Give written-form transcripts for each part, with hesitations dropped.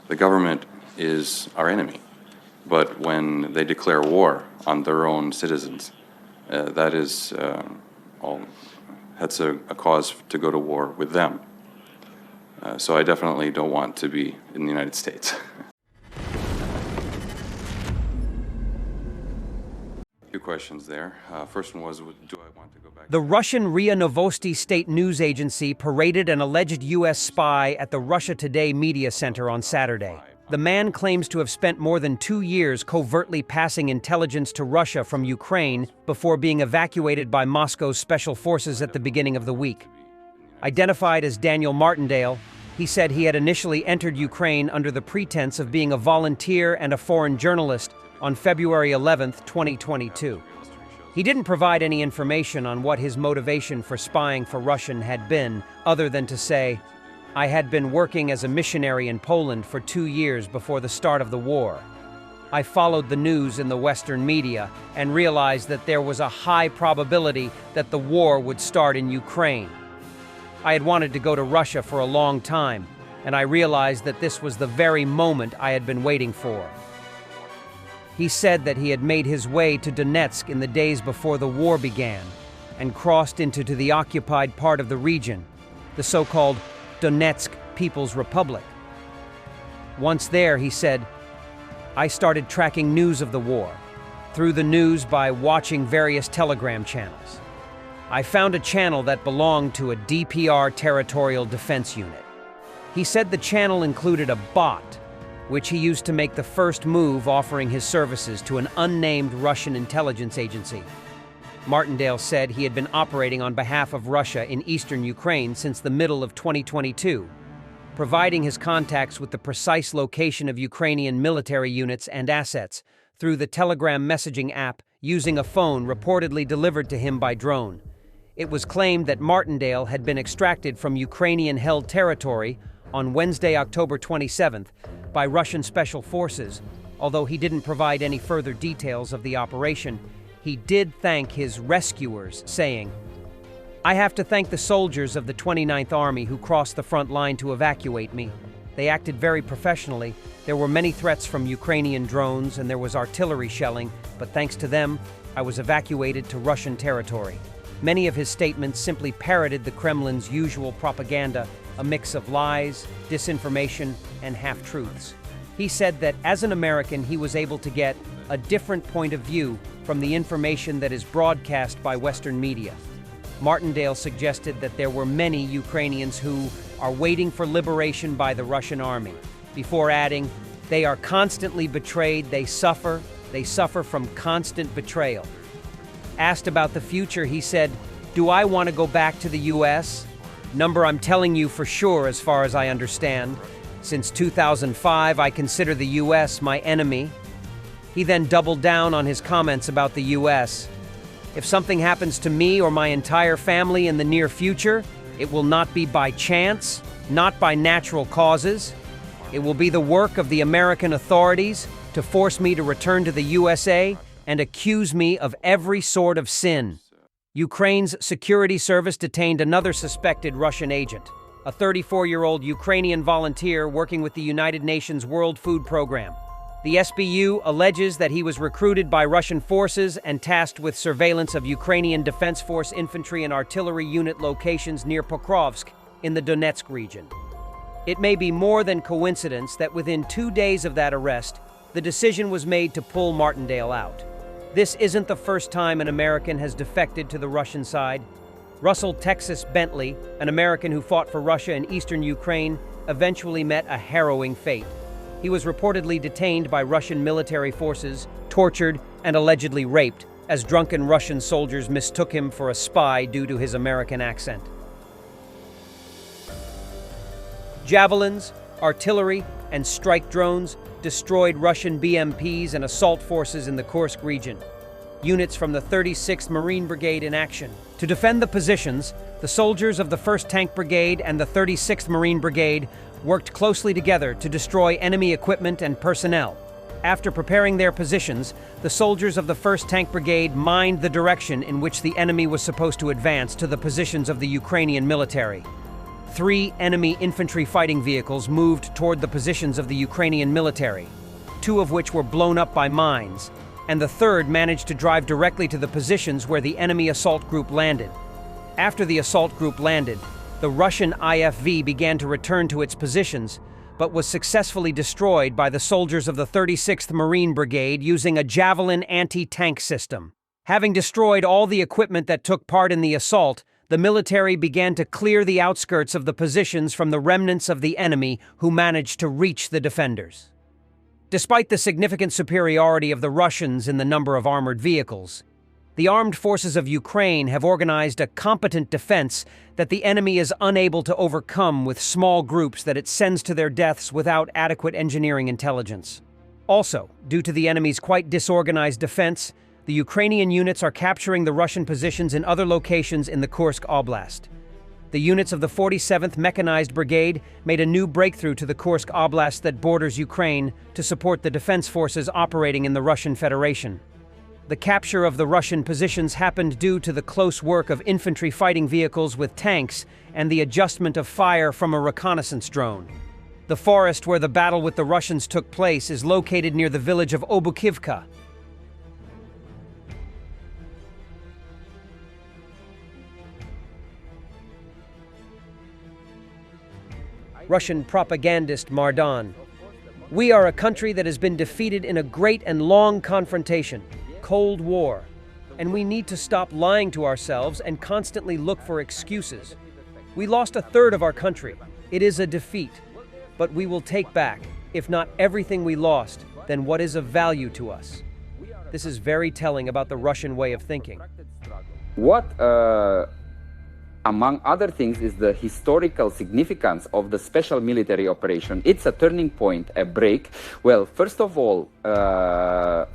The government is our enemy, but when they declare war on their own citizens, that's a cause to go to war with them. So I definitely don't want to be in the United States. Two questions there. First one was, do I want to go back? The Russian RIA Novosti state news agency paraded an alleged U.S. spy at the Russia Today media center on Saturday. The man claims to have spent more than 2 years covertly passing intelligence to Russia from Ukraine before being evacuated by Moscow's special forces at the beginning of the week. Identified as Daniel Martindale, he said he had initially entered Ukraine under the pretense of being a volunteer and a foreign journalist on February 11, 2022. He didn't provide any information on what his motivation for spying for Russian had been, other than to say, "I had been working as a missionary in Poland for 2 years before the start of the war. I followed the news in the Western media and realized that there was a high probability that the war would start in Ukraine. I had wanted to go to Russia for a long time, and I realized that this was the very moment I had been waiting for." He said that he had made his way to Donetsk in the days before the war began and crossed into the occupied part of the region, the so-called Donetsk People's Republic. Once there, he said, "I started tracking news of the war, through the news by watching various telegram channels. I found a channel that belonged to a DPR territorial defense unit. He said the channel included a bot, which he used to make the first move offering his services to an unnamed Russian intelligence agency. Martindale said he had been operating on behalf of Russia in eastern Ukraine since the middle of 2022, providing his contacts with the precise location of Ukrainian military units and assets through the Telegram messaging app using a phone reportedly delivered to him by drone. It was claimed that Martindale had been extracted from Ukrainian-held territory on Wednesday, October 27th, by Russian special forces. Although he didn't provide any further details of the operation, he did thank his rescuers, saying, "I have to thank the soldiers of the 29th Army who crossed the front line to evacuate me. They acted very professionally. There were many threats from Ukrainian drones and there was artillery shelling, but thanks to them, I was evacuated to Russian territory." Many of his statements simply parroted the Kremlin's usual propaganda, a mix of lies, disinformation, and half-truths. He said that as an American, he was able to get a different point of view from the information that is broadcast by Western media. Martindale suggested that there were many Ukrainians who are waiting for liberation by the Russian army, before adding, "They are constantly betrayed, they suffer from constant betrayal." Asked about the future, he said, "Do I want to go back to the U.S.? Number I'm telling you for sure as far as I understand. Since 2005, I consider the U.S. my enemy." He then doubled down on his comments about the U.S. "If something happens to me or my entire family in the near future, it will not be by chance, not by natural causes. It will be the work of the American authorities to force me to return to the USA and accuse me of every sort of sin." Ukraine's security service detained another suspected Russian agent, a 34-year-old Ukrainian volunteer working with the United Nations World Food Program. The SBU alleges that he was recruited by Russian forces and tasked with surveillance of Ukrainian Defense Force infantry and artillery unit locations near Pokrovsk in the Donetsk region. It may be more than coincidence that within 2 days of that arrest, the decision was made to pull Martindale out. This isn't the first time an American has defected to the Russian side. Russell Texas Bentley, an American who fought for Russia in eastern Ukraine, eventually met a harrowing fate. He was reportedly detained by Russian military forces, tortured, and allegedly raped, as drunken Russian soldiers mistook him for a spy due to his American accent. Javelins, artillery, and strike drones destroyed Russian BMPs and assault forces in the Kursk region. Units from the 36th Marine Brigade in action. To defend the positions, the soldiers of the 1st Tank Brigade and the 36th Marine Brigade worked closely together to destroy enemy equipment and personnel. After preparing their positions, the soldiers of the 1st Tank Brigade mined the direction in which the enemy was supposed to advance to the positions of the Ukrainian military. 3 enemy infantry fighting vehicles moved toward the positions of the Ukrainian military, 2 of which were blown up by mines, and the third managed to drive directly to the positions where the enemy assault group landed. After the assault group landed, the Russian IFV began to return to its positions, but was successfully destroyed by the soldiers of the 36th Marine Brigade using a Javelin anti-tank system. Having destroyed all the equipment that took part in the assault, the military began to clear the outskirts of the positions from the remnants of the enemy who managed to reach the defenders. Despite the significant superiority of the Russians in the number of armored vehicles, the armed forces of Ukraine have organized a competent defense that the enemy is unable to overcome with small groups that it sends to their deaths without adequate engineering intelligence. Also, due to the enemy's quite disorganized defense, the Ukrainian units are capturing the Russian positions in other locations in the Kursk Oblast. The units of the 47th Mechanized Brigade made a new breakthrough to the Kursk Oblast that borders Ukraine to support the defense forces operating in the Russian Federation. The capture of the Russian positions happened due to the close work of infantry fighting vehicles with tanks and the adjustment of fire from a reconnaissance drone. The forest where the battle with the Russians took place is located near the village of Obukivka. Russian propagandist Mardan. We are a country that has been defeated in a great and long confrontation, Cold War, and we need to stop lying to ourselves and constantly look for excuses. We lost a third of our country. It is a defeat, but we will take back, if not everything we lost, then what is of value to us. This is very telling about the Russian way of thinking. What among other things, is the historical significance of the special military operation. It's a turning point, a break. Well, first of all,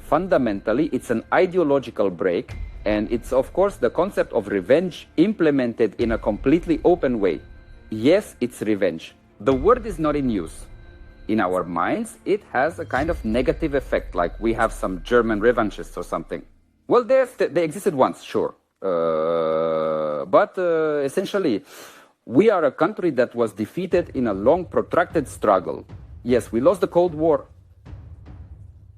fundamentally, it's an ideological break, and it's, of course, the concept of revenge implemented in a completely open way. Yes, it's revenge. The word is not in use. In our minds, it has a kind of negative effect, like we have some German revanchists or something. Well, they existed once, sure. But essentially, we are a country that was defeated in a long, protracted struggle. Yes, we lost the Cold War.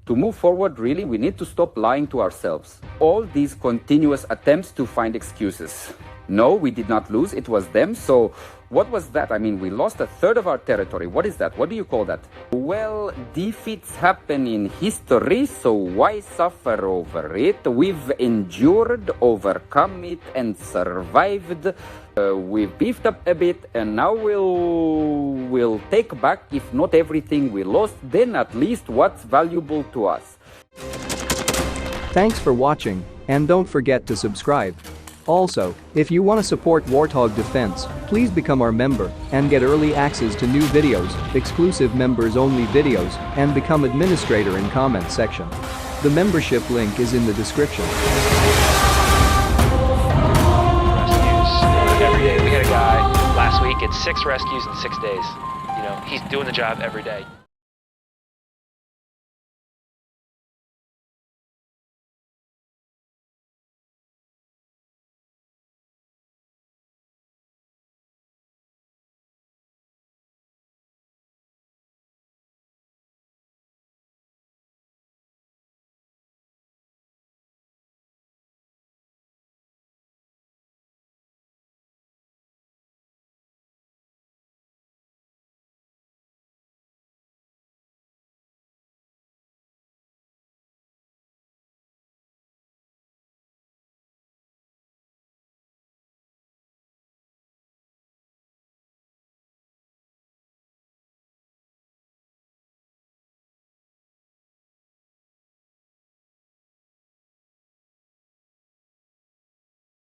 To move forward, really, we need to stop lying to ourselves. All these continuous attempts to find excuses. No, we did not lose, it was them. So what was that? I mean, we lost a third of our territory. What is that? What do you call that? Well, defeats happen in history, so why suffer over it? We've endured, overcome it, and survived. We've beefed up a bit, and now we'll take back, if not everything we lost, then at least what's valuable to us. Thanks for watching, and don't forget to subscribe. Also, if you want to support Warthog Defense, please become our member and get early access to new videos, exclusive members-only videos, and become administrator in comment section. The membership link is in the description. Rescues every day. We had a guy last week, it's 6 rescues in 6 days. You know, he's doing the job every day.